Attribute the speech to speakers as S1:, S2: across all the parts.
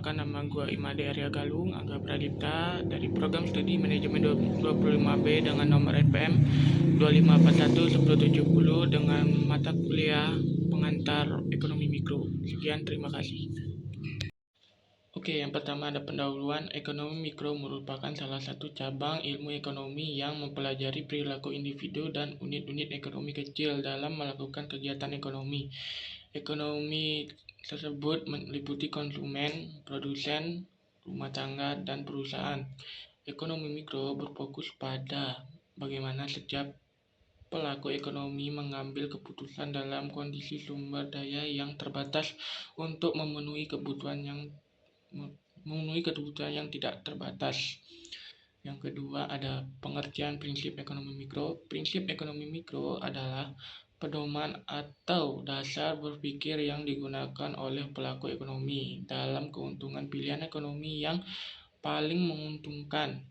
S1: perkenalkan nama gue Imade Arya Galung, Angga Pradipta dari program studi manajemen 25B dengan nomor NPM 2541 1070 dengan mata kuliah pengantar ekonomi mikro. Sekian, terima kasih. Oke, yang pertama ada pendahuluan. Ekonomi mikro merupakan salah satu cabang ilmu ekonomi yang mempelajari perilaku individu dan unit-unit ekonomi kecil dalam melakukan kegiatan ekonomi. Ekonomi tersebut meliputi konsumen, produsen, rumah tangga, dan perusahaan. Ekonomi mikro berfokus pada bagaimana setiap pelaku ekonomi mengambil keputusan dalam kondisi sumber daya yang terbatas untuk memenuhi kebutuhan yang tidak terbatas. Yang kedua ada pengertian prinsip ekonomi mikro. Prinsip ekonomi mikro adalah pedoman atau dasar berpikir yang digunakan oleh pelaku ekonomi dalam keuntungan pilihan ekonomi yang paling menguntungkan.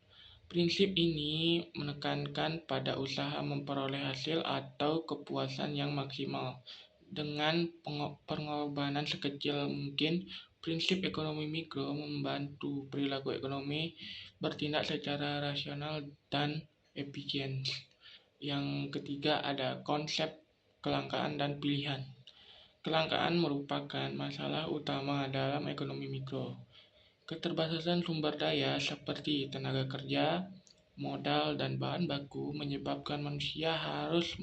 S1: Prinsip ini menekankan pada usaha memperoleh hasil atau kepuasan yang maksimal dengan pengorbanan sekecil mungkin. Prinsip ekonomi mikro membantu perilaku ekonomi bertindak secara rasional dan efisien. Yang ketiga ada konsep kelangkaan dan pilihan. Kelangkaan merupakan masalah utama dalam ekonomi mikro. Keterbatasan sumber daya seperti tenaga kerja, modal, dan bahan baku menyebabkan manusia harus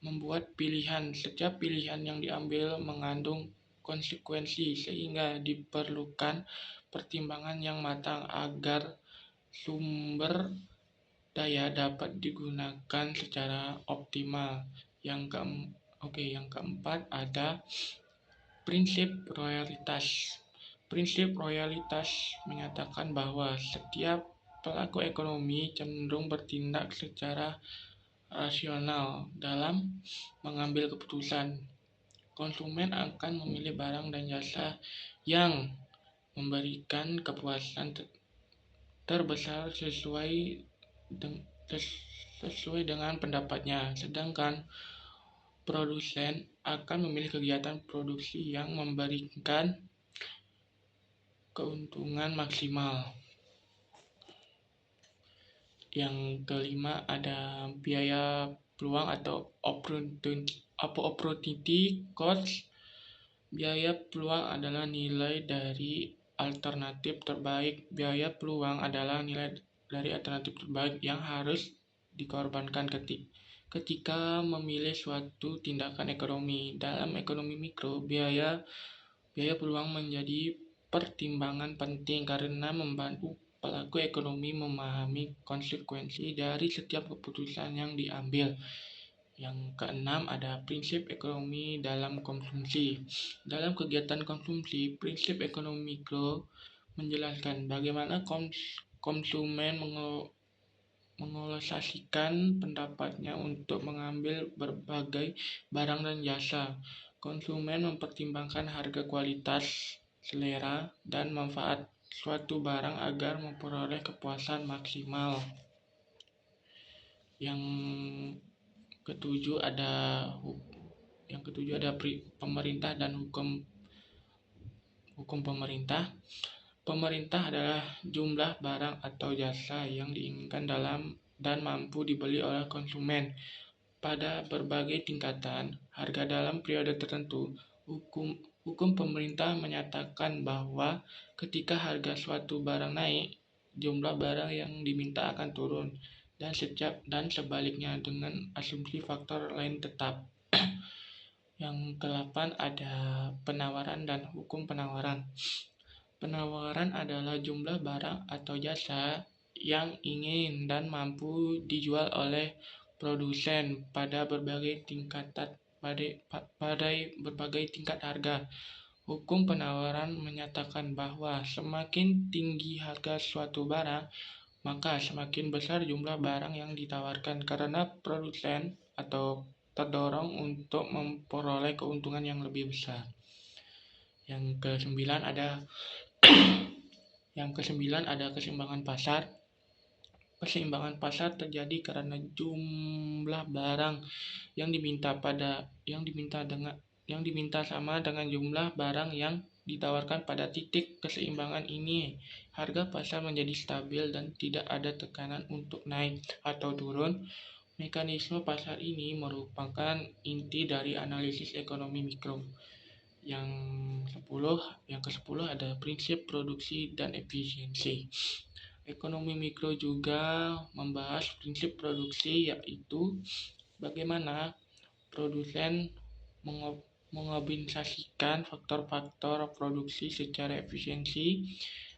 S1: membuat pilihan. Setiap pilihan yang diambil mengandung konsekuensi sehingga diperlukan pertimbangan yang matang agar sumber daya dapat digunakan secara optimal. Yang keempat ada prinsip royalitas. Prinsip royalitas menyatakan bahwa setiap pelaku ekonomi cenderung bertindak secara rasional dalam mengambil keputusan. Konsumen akan memilih barang dan jasa yang memberikan kepuasan terbesar sesuai dengan pendapatnya, sedangkan produsen akan memilih kegiatan produksi yang memberikan keuntungan maksimal. Yang kelima ada biaya peluang atau opportunity cost. Biaya peluang adalah nilai dari alternatif terbaik. Biaya peluang adalah nilai dari alternatif terbaik yang harus dikorbankan ketika memilih suatu tindakan ekonomi. Dalam ekonomi mikro, biaya peluang menjadi pertimbangan penting karena membantu pelaku ekonomi memahami konsekuensi dari setiap keputusan yang diambil. Yang keenam ada prinsip ekonomi dalam konsumsi. Dalam kegiatan konsumsi, prinsip ekonomi mikro menjelaskan bagaimana konsumen mengalokasikan pendapatnya untuk mengambil berbagai barang dan jasa. Konsumen mempertimbangkan harga, kualitas, selera, dan manfaat suatu barang agar memperoleh kepuasan maksimal. Yang ketujuh ada pemerintah dan hukum pemerintah. Pemerintah adalah jumlah barang atau jasa yang diinginkan dan mampu dibeli oleh konsumen pada berbagai tingkatan harga dalam periode tertentu. Hukum pemerintah menyatakan bahwa ketika harga suatu barang naik, jumlah barang yang diminta akan turun, dan sebaliknya dengan asumsi faktor lain tetap. Yang ke-8 ada penawaran dan hukum penawaran. Penawaran adalah jumlah barang atau jasa yang ingin dan mampu dijual oleh produsen pada berbagai tingkat harga. Hukum penawaran menyatakan bahwa semakin tinggi harga suatu barang, maka semakin besar jumlah barang yang ditawarkan karena produsen atau terdorong untuk memperoleh keuntungan yang lebih besar. Yang ke-9 ada keseimbangan pasar. Keseimbangan pasar terjadi karena jumlah barang yang diminta sama dengan jumlah barang yang ditawarkan pada titik keseimbangan ini, harga pasar menjadi stabil dan tidak ada tekanan untuk naik atau turun. Mekanisme pasar ini merupakan inti dari analisis ekonomi mikro. Yang 10, yang ke-10 ada prinsip produksi dan efisiensi. Ekonomi mikro juga membahas prinsip produksi, yaitu bagaimana produsen mengoptimalisasikan faktor-faktor produksi secara efisiensi.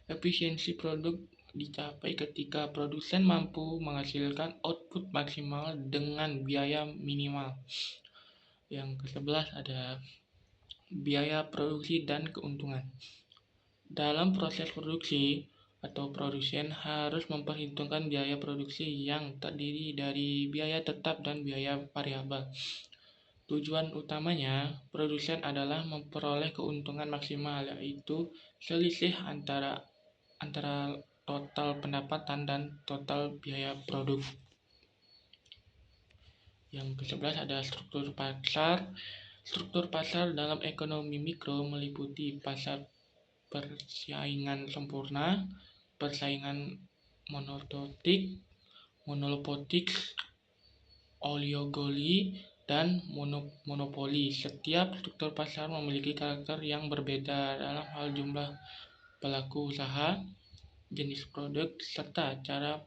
S1: Efisiensi produk dicapai ketika produsen mampu menghasilkan output maksimal dengan biaya minimal. Yang ke-11 ada biaya produksi dan keuntungan. Dalam proses produksi, atau produsen harus memperhitungkan biaya produksi yang terdiri dari biaya tetap dan biaya variabel. Tujuan utamanya produsen adalah memperoleh keuntungan maksimal, yaitu selisih antara total pendapatan dan total biaya produk. Yang ke-11 ada struktur pasar. Struktur pasar dalam ekonomi mikro meliputi pasar persaingan sempurna, persaingan monopolik, oligopoli, dan monopoli. Setiap struktur pasar memiliki karakter yang berbeda dalam hal jumlah pelaku usaha, jenis produk, serta cara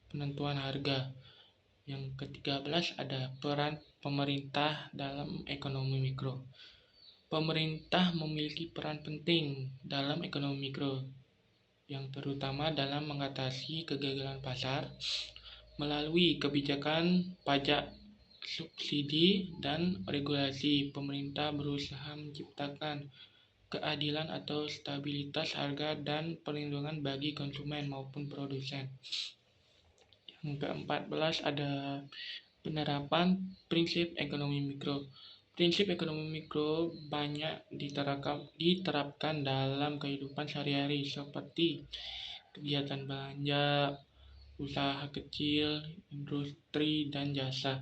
S1: penentuan harga. Yang ke-13 ada peran pemerintah dalam ekonomi mikro. Pemerintah memiliki peran penting dalam ekonomi mikro, yang terutama dalam mengatasi kegagalan pasar melalui kebijakan pajak, subsidi, dan regulasi. Pemerintah berusaha menciptakan keadilan atau stabilitas harga dan perlindungan bagi konsumen maupun produsen. Yang ke-14 ada penerapan prinsip ekonomi mikro. Prinsip ekonomi mikro banyak diterapkan dalam kehidupan sehari-hari seperti kegiatan belanja, usaha kecil, industri, dan jasa.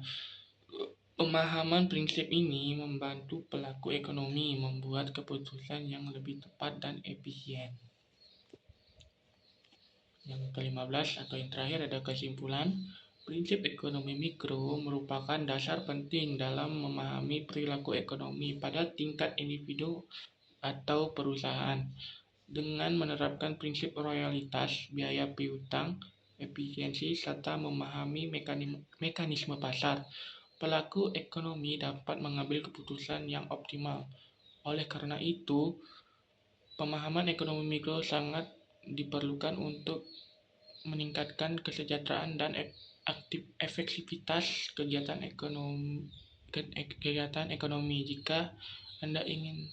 S1: Pemahaman prinsip ini membantu pelaku ekonomi membuat keputusan yang lebih tepat dan efisien. Yang ke-15 atau yang terakhir ada kesimpulan. Prinsip ekonomi mikro merupakan dasar penting dalam memahami perilaku ekonomi pada tingkat individu atau perusahaan. Dengan menerapkan prinsip royalitas, biaya piutang, efisiensi, serta memahami mekanisme pasar, pelaku ekonomi dapat mengambil keputusan yang optimal. Oleh karena itu, pemahaman ekonomi mikro sangat diperlukan untuk meningkatkan kesejahteraan dan efektivitas kegiatan ekonomi. Jika Anda ingin